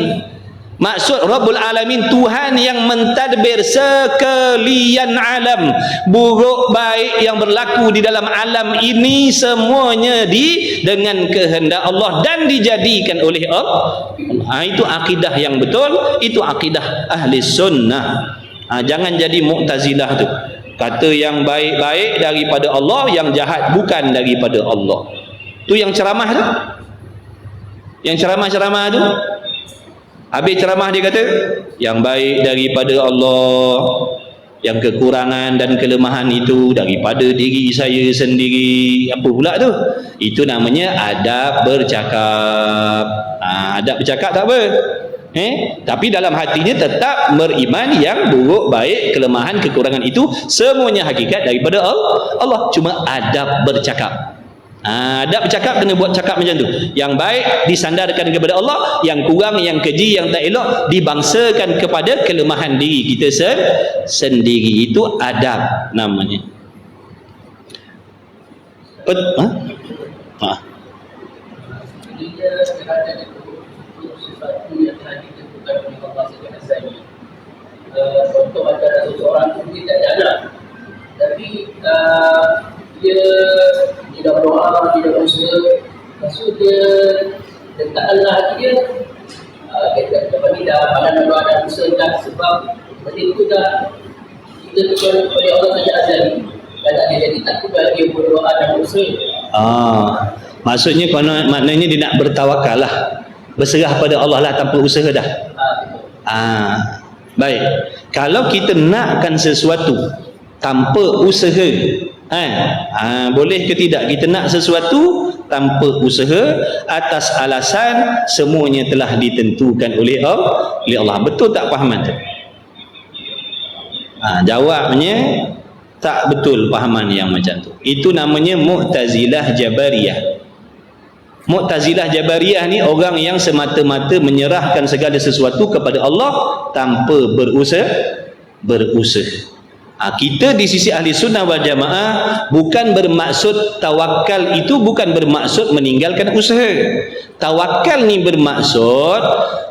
Maksud Rabbul Alamin, Tuhan yang mentadbir sekalian alam. Buruk baik yang berlaku di dalam alam ini semuanya dengan kehendak Allah dan dijadikan oleh Allah. Itu akidah yang betul, itu akidah ahli sunnah. Jangan jadi Mu'tazilah tu, kata yang baik-baik daripada Allah, yang jahat bukan daripada Allah. Tu yang ceramah tu, yang ceramah-ceramah tu, habis ceramah dia kata yang baik daripada Allah, yang kekurangan dan kelemahan itu daripada diri saya sendiri. Apa pula tu? Itu namanya adab bercakap. Adab bercakap tak apa, tapi dalam hatinya tetap beriman yang buruk baik kelemahan kekurangan itu semuanya hakikat daripada Allah. Cuma adab bercakap. Adab bercakap kena buat cakap macam tu. Yang baik disandarkan kepada Allah, yang kurang, yang keji, yang tak elok dibangsakan kepada kelemahan diri kita sendiri. Itu adab namanya. Bila ada sesuatu yang telah ditentukan oleh Allah secara asal, contoh macam seseorang mungkin tak ada anak, tapi dia dah berdoa, dia dah berusaha, maksud dia letakkanlah hati dia, dapat dia dah pandang doa dan usaha dah, sebab benda itu dah ditentukan oleh Allah saja azali, dan ada jadi takut dia berdoa dan berusaha. Maksudnya maknanya dia nak bertawakal lah, berserah pada Allah lah tanpa usaha dah. Baik, kalau kita nakkan sesuatu tanpa usaha, boleh ke tidak kita nak sesuatu tanpa usaha atas alasan semuanya telah ditentukan oleh Allah? Betul tak pahaman tu? Jawabnya tak betul pahaman yang macam tu. Itu namanya Mu'tazilah Jabariyah. Mu'tazilah Jabariyah ni orang yang semata-mata menyerahkan segala sesuatu kepada Allah tanpa berusaha. Kita di sisi ahli sunnah wal jamaah bukan bermaksud tawakal itu bukan bermaksud meninggalkan usaha. Tawakal ni bermaksud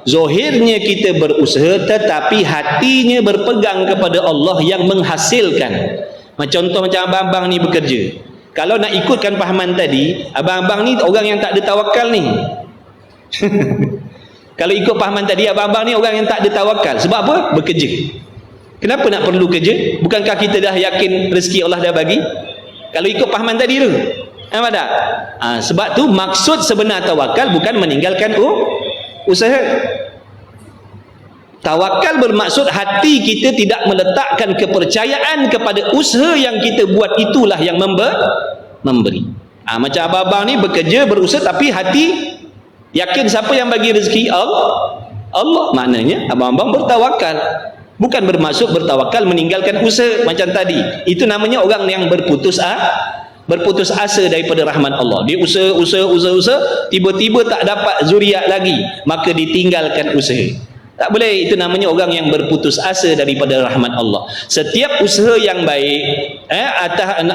zahirnya kita berusaha tetapi hatinya berpegang kepada Allah yang menghasilkan. Contoh macam abang-abang ni bekerja. Kalau nak ikutkan pahaman tadi, abang-abang ni orang yang tak ada tawakal ni. Kalau ikut pahaman tadi, abang-abang ni orang yang tak ada tawakal. Sebab apa? Bekerja. Kenapa nak perlu kerja? Bukankah kita dah yakin rezeki Allah dah bagi? Kalau ikut pahaman tadi tu, apa tak? Sebab tu maksud sebenar tawakal bukan meninggalkan usaha. Tawakal bermaksud hati kita tidak meletakkan kepercayaan kepada usaha yang kita buat, itulah yang memberi. Macam abang-abang ni bekerja, berusaha, tapi hati yakin siapa yang bagi rezeki? Allah. Maknanya abang-abang bertawakal. Bukan bermaksud bertawakal meninggalkan usaha macam tadi. Itu namanya orang yang berputus asa daripada rahmat Allah. Dia usaha, tiba-tiba tak dapat zuriat lagi, maka ditinggalkan usaha. Tak boleh. Itu namanya orang yang berputus asa daripada rahmat Allah. Setiap usaha yang baik,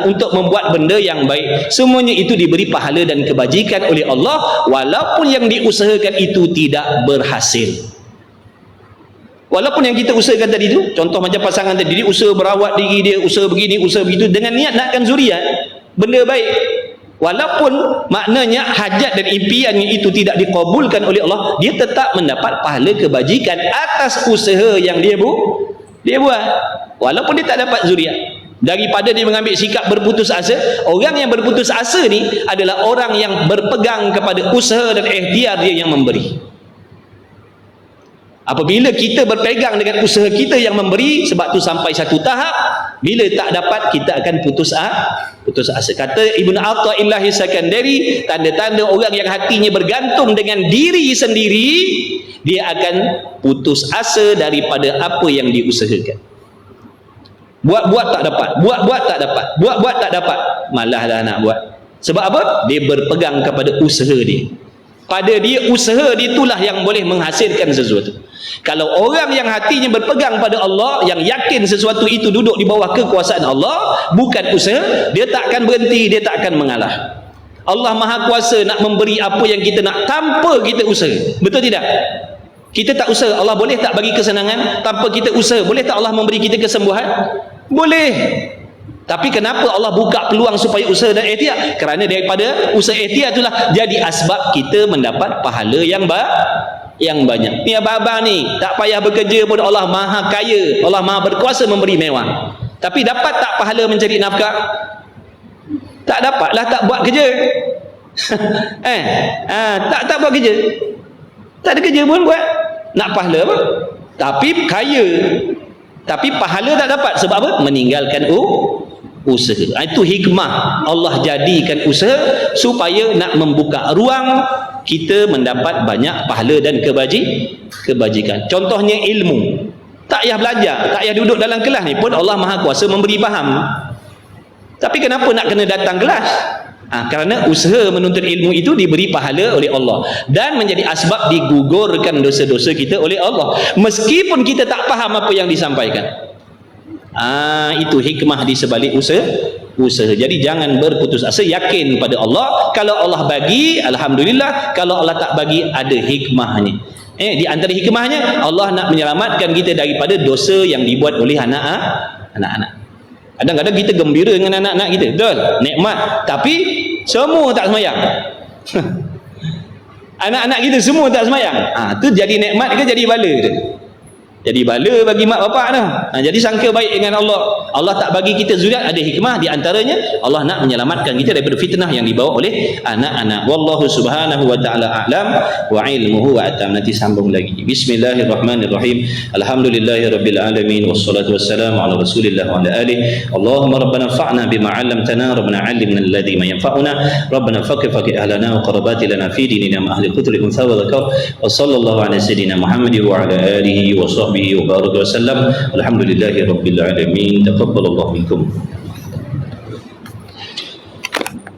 untuk membuat benda yang baik, semuanya itu diberi pahala dan kebajikan oleh Allah, walaupun yang diusahakan itu tidak berhasil. Walaupun yang kita usahakan tadi itu, contoh macam pasangan tadi, dia usaha berawat diri dia, usaha begini, usaha begitu, dengan niat nakkan zuriat, benda baik, walaupun maknanya hajat dan impiannya itu tidak dikabulkan oleh Allah, dia tetap mendapat pahala kebajikan atas usaha yang dia buat, walaupun dia tak dapat zuriat. Daripada dia mengambil sikap berputus asa, orang yang berputus asa ni adalah orang yang berpegang kepada usaha dan ikhtiar dia yang memberi. Apabila kita berpegang dengan usaha kita yang memberi, sebab tu sampai satu tahap, bila tak dapat kita akan putus asa. Kata Ibn Athaillah Sakandari, tanda-tanda orang yang hatinya bergantung dengan diri sendiri, dia akan putus asa daripada apa yang diusahakan. Buat-buat tak dapat, buat-buat tak dapat, malah dah nak buat. Sebab apa? Dia berpegang kepada usaha dia. Pada dia, usaha dia itulah yang boleh menghasilkan sesuatu. Kalau orang yang hatinya berpegang pada Allah, yang yakin sesuatu itu duduk di bawah kekuasaan Allah, bukan usaha, dia tak akan berhenti, dia tak akan mengalah. Allah Maha Kuasa nak memberi apa yang kita nak tanpa kita usaha. Betul tidak? Kita tak usaha, Allah boleh tak bagi kesenangan? Tanpa kita usaha, boleh tak Allah memberi kita kesembuhan? Boleh. Tapi kenapa Allah buka peluang supaya usaha dan ikhtiar? Kerana daripada usaha ikhtiar itulah jadi asbab kita mendapat pahala yang banyak. Ni abang-abang ni tak payah bekerja pun Allah Maha Kaya, Allah Maha Berkuasa memberi mewah. Tapi dapat tak pahala mencari nafkah? Tak dapatlah, tak buat kerja. Tak buat kerja. Tak ada kerja pun buat. Nak pahala apa? Tapi kaya. Tapi pahala tak dapat. Sebab apa? Meninggalkan usaha. Itu hikmah Allah jadikan usaha supaya nak membuka ruang kita mendapat banyak pahala dan kebajikan. Contohnya ilmu. Tak payah belajar, tak payah duduk dalam kelas ni pun Allah Maha Kuasa memberi faham. Tapi kenapa nak kena datang kelas? Kerana usaha menuntut ilmu itu diberi pahala oleh Allah dan menjadi asbab digugurkan dosa-dosa kita oleh Allah, meskipun kita tak faham apa yang disampaikan. Itu hikmah di sebalik usaha. Jadi jangan berputus asa, yakin pada Allah. Kalau Allah bagi, alhamdulillah. Kalau Allah tak bagi, ada hikmahnya. Di antara hikmahnya, Allah nak menyelamatkan kita daripada dosa yang dibuat oleh anak-anak. Kadang-kadang kita gembira dengan anak-anak kita, betul, nikmat, tapi semua tak semayang. Anak-anak kita semua tak semayang. Tu jadi nikmat ke jadi bala tu? Jadi bala bagi mak bapak dah. Jadi sangka baik dengan Allah. Allah tak bagi kita zuriat, ada hikmah. Di antaranya Allah nak menyelamatkan kita daripada fitnah yang dibawa oleh anak-anak. Wallahu subhanahu wa ta'ala a'lam wa ilmuhu wa atam. Nanti sambung lagi. Bismillahirrahmanirrahim. Alhamdulillahirabbil alamin wassalatu wassalamu ala Rasulillah wa ala alihi. Allahumma rabbana fa'na bima 'allamtana, rabbana 'allimna alladhi ma yanfa'una, rabbana faqih ahlana wa qarabati lana fi dinina ma ahli qutri untha wa dzakar. Wa sallallahu ala sayyidina Muhammad wa ala alihi wa sahbihi wa baraka wa sallam. Alhamdulillahi rabbil alamin. Taqabbalallahu minkum.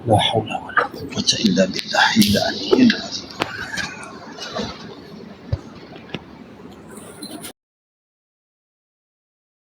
La hawla wa la quwwata illa billahi al-aliyyil azim.